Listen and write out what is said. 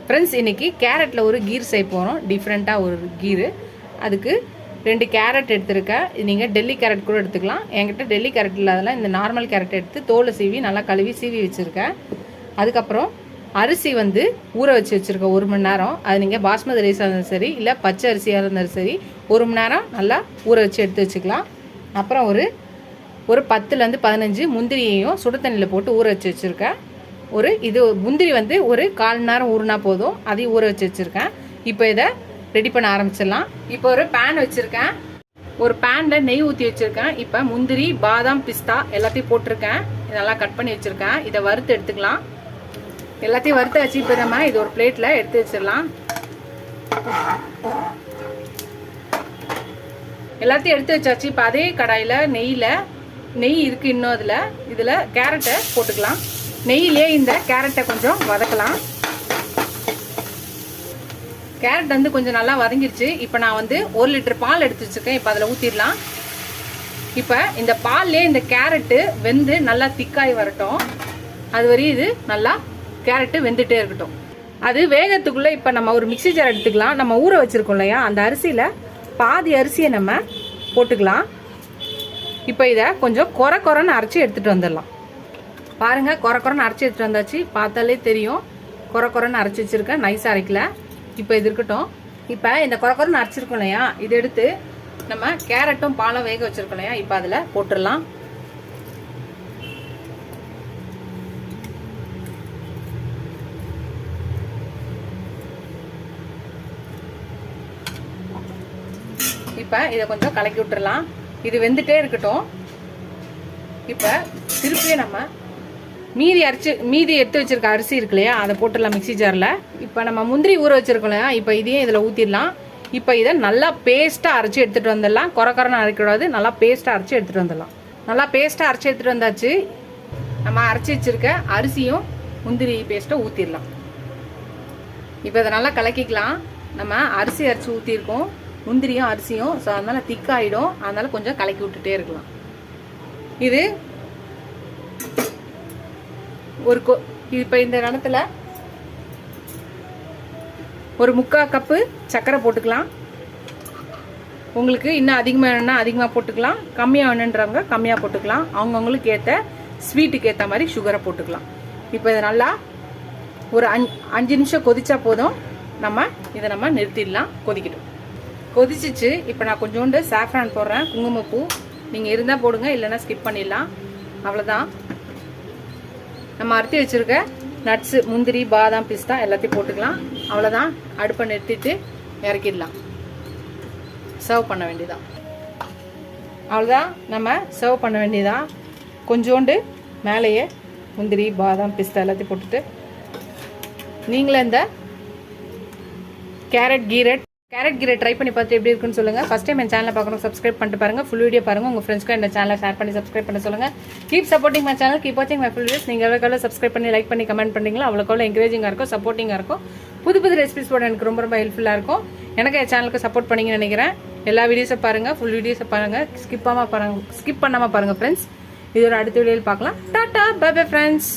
Friends இன்றைக்கி கேரட்டில் ஒரு கீர் செய்ய போகிறோம். டிஃப்ரெண்ட்டாக ஒரு கீரு. அதுக்கு 2 கேரட் எடுத்துருக்கேன். நீங்கள் டெல்லி கேரட் கூட எடுத்துக்கலாம். என்கிட்ட டெல்லி கேரட் இல்லாதெல்லாம் இந்த நார்மல் கேரட் எடுத்து தோலை சீவி நல்லா கழுவி சீவி வச்சுருக்கேன். அதுக்கப்புறம் அரிசி வந்து ஊற வச்சு வச்சுருக்கேன் 1 மணி நேரம். அது நீங்கள் பாஸ்மதி ரைஸாக இருந்தாலும் சரி, இல்லை பச்சை அரிசியாக இருந்தாலும் சரி 1 மணி நேரம் நல்லா ஊற வச்சு எடுத்து வச்சுக்கலாம். அப்புறம் ஒரு 10லேருந்து 15 முந்திரியையும் சுடு தண்ணியில் போட்டு ஊற வச்சு வச்சுருக்கேன். இது முந்திரி வந்து ஒரு 1/4 மணி நேரம் ஊறினா போதும். அதையும் ஊற வச்சு வச்சுருக்கேன். இப்போ இதை ரெடி பண்ண ஆரம்பிச்சிடலாம். இப்போ ஒரு பேன் வச்சுருக்கேன். ஒரு பேனில் நெய் ஊற்றி வச்சுருக்கேன். இப்போ முந்திரி, பாதாம், பிஸ்தா எல்லாத்தையும் போட்டிருக்கேன். இதெல்லாம் கட் பண்ணி வச்சுருக்கேன். இதை வறுத்து எடுத்துக்கலாம். எல்லாத்தையும் வறுத்து வச்சு இப்போ நம்ம இது ஒரு பிளேட்டில் எடுத்து வச்சிடலாம். எல்லாத்தையும் எடுத்து வச்சாச்சு. இப்போ அதே கடாயில் நெய் இருக்குது இன்னும். இதில் கேரட்டை போட்டுக்கலாம். நெய்யிலே இந்த கேரட்டை கொஞ்சம் வதக்கலாம். கேரட் வந்து கொஞ்சம் நல்லா வதங்கிடுச்சு. இப்போ நான் வந்து 1 லிட்டர் பால் எடுத்து வச்சுருக்கேன். இப்போ அதில் ஊற்றிடலாம். இப்போ இந்த பால்லே இந்த கேரட்டு வெந்து நல்லா திக்காய் வரட்டும். அது வரையும் இது நல்லா கேரட்டு வெந்துட்டே இருக்கட்டும். அது வேகத்துக்குள்ளே இப்போ நம்ம ஒரு மிக்ஸி ஜார் எடுத்துக்கலாம். நம்ம ஊற வச்சுருக்கோம் இல்லையா, அந்த அரிசியில் பாதி அரிசியை நம்ம போட்டுக்கலாம். இப்போ இதை கொஞ்சம் குறைன்னு அரைச்சி எடுத்துகிட்டு வந்துடலாம். பாருங்கள், குறைன்னு அரைச்சி எடுத்துகிட்டு வந்தாச்சு. பார்த்தாலே தெரியும் குறைன்னு அரைச்சி வச்சுருக்கேன். நைஸாக அரைக்கல. இப்போ இது இருக்கட்டும். இப்போ இந்த குறைன்னு அரைச்சிருக்கோம் இல்லையா, இதை எடுத்து நம்ம கேரட்டும் பாலும் வேக வச்சுருக்கோம் இல்லையா, இப்போ அதில் போட்டுடலாம். இப்போ இதை கொஞ்சம் கலக்கி விட்டுறலாம். இது வெந்துட்டே இருக்கட்டும். இப்போ திருப்பியே நம்ம மீதி எடுத்து வச்சிருக்க அரிசி இருக்கு இல்லையா, அதை போட்டுடலாம் மிக்ஸி ஜாரில். இப்போ நம்ம முந்திரி ஊற வச்சிருக்கோம் இல்லையா, இப்போ இதையும் இதில் ஊற்றிடலாம். இப்போ இதை நல்லா பேஸ்ட்டாக அரைச்சி எடுத்துகிட்டு வந்துடலாம். குறைன்னு அரைக்கூடாது. நல்லா பேஸ்ட்டாக அரைச்சி எடுத்துகிட்டு வந்துடலாம். நல்லா பேஸ்ட்டாக அரைச்சி எடுத்துகிட்டு வந்தாச்சு. நம்ம அரைச்சி வச்சுருக்க அரிசியும் முந்திரி பேஸ்ட்டை ஊற்றிடலாம். இப்போ இதை நல்லா கலக்கிக்கலாம். நம்ம அரிசி அரைச்சி ஊற்றிருக்கோம், முந்திரியும் அரிசியும். ஸோ அதனால் திக்காயிடும். அதனால் கொஞ்சம் கலக்கி விட்டுட்டே இருக்கலாம். இது இப்போ இந்த இடத்துல ஒரு 3/4 கப்பு சர்க்கரை போட்டுக்கலாம். உங்களுக்கு இன்னும் அதிகமாக வேணும்னா அதிகமாக போட்டுக்கலாம். கம்மியாக வேணுன்றவங்க கம்மியாக போட்டுக்கலாம். அவங்கவுங்களுக்கு ஏற்ற ஸ்வீட்டுக்கு ஏற்ற மாதிரி சுகரை போட்டுக்கலாம். இப்போ இதை நல்லா ஒரு 5 நிமிஷம் கொதிச்சா போதும். இதை நம்ம நிறுத்திடலாம். கொதிக்கட்டும். கொதிச்சிச்சு. இப்போ நான் கொஞ்சோண்டு சாஃப்ரான் போடுறேன். குங்குமப்பூ நீங்கள் இருந்தால் போடுங்க, இல்லைன்னா ஸ்கிப் பண்ணிடலாம். அவ்வளோதான். நம்ம அரைச்சி வச்சுருக்க நட்ஸு, முந்திரி, பாதாம், பிஸ்தா எல்லாத்தையும் போட்டுக்கலாம். அவ்வளோதான். அடுப்பை நிறுத்திட்டு இறக்கிடலாம். சர்வ் பண்ண வேண்டியதான். அவ்வளோதான். நம்ம சர்வ் பண்ண வேண்டியதான். கொஞ்சோண்டு மேலேயே முந்திரி, பாதாம், பிஸ்தா எல்லாத்தையும் போட்டுட்டு நீங்களே இந்த கேரட் கீரை ட்ரை பண்ணி பார்த்துட்டு எப்படி இருக்குன்னு சொல்லுங்கள். ஃபஸ்ட் டைம் என் சேனலை பார்க்கணும், சப்ஸ்கிரைப் பண்ணிட்டு பாருங்கள். ஃபுல் வீடியோ பாருங்கள். உங்கள் ஃப்ரெண்ட்ஸ்க்கு இந்த சேனலை ஷேர் பண்ணி சப்ஸ்கிரைப் பண்ண சொல்லுங்கள். Keep supporting my channel, keep வாட்சிங் மை ஃபுல் வீடியோஸ். நீங்கள் எவ்வளோ சப்ஸ்கிரைப் பண்ணி லைக் பண்ணி கமெண்ட் பண்ணுறீங்களோ அவ்வளோக்கு என்கரேஜிங்காக இருக்கும், சப்போர்ட்டிங்காக இருக்கும். புது ரெசிபிஸ் போட எனக்கு ரொம்ப ஹெல்ப்ஃபுல்லாக இருக்கும். எனக்கு என் சேனலுக்கு சப்போர்ட் பண்ணிங்கன்னு நினைக்கிறேன். எல்லா வீடியோஸை பாருங்கள், ஃபுல் வீடியோஸை பாருங்கள். ஸ்கிப் பண்ணாமல் பாருங்கள் ஃப்ரெண்ட்ஸ். இது ஒரு அடுத்த வீடியோவில் பார்க்கலாம். Tata, bye bye friends.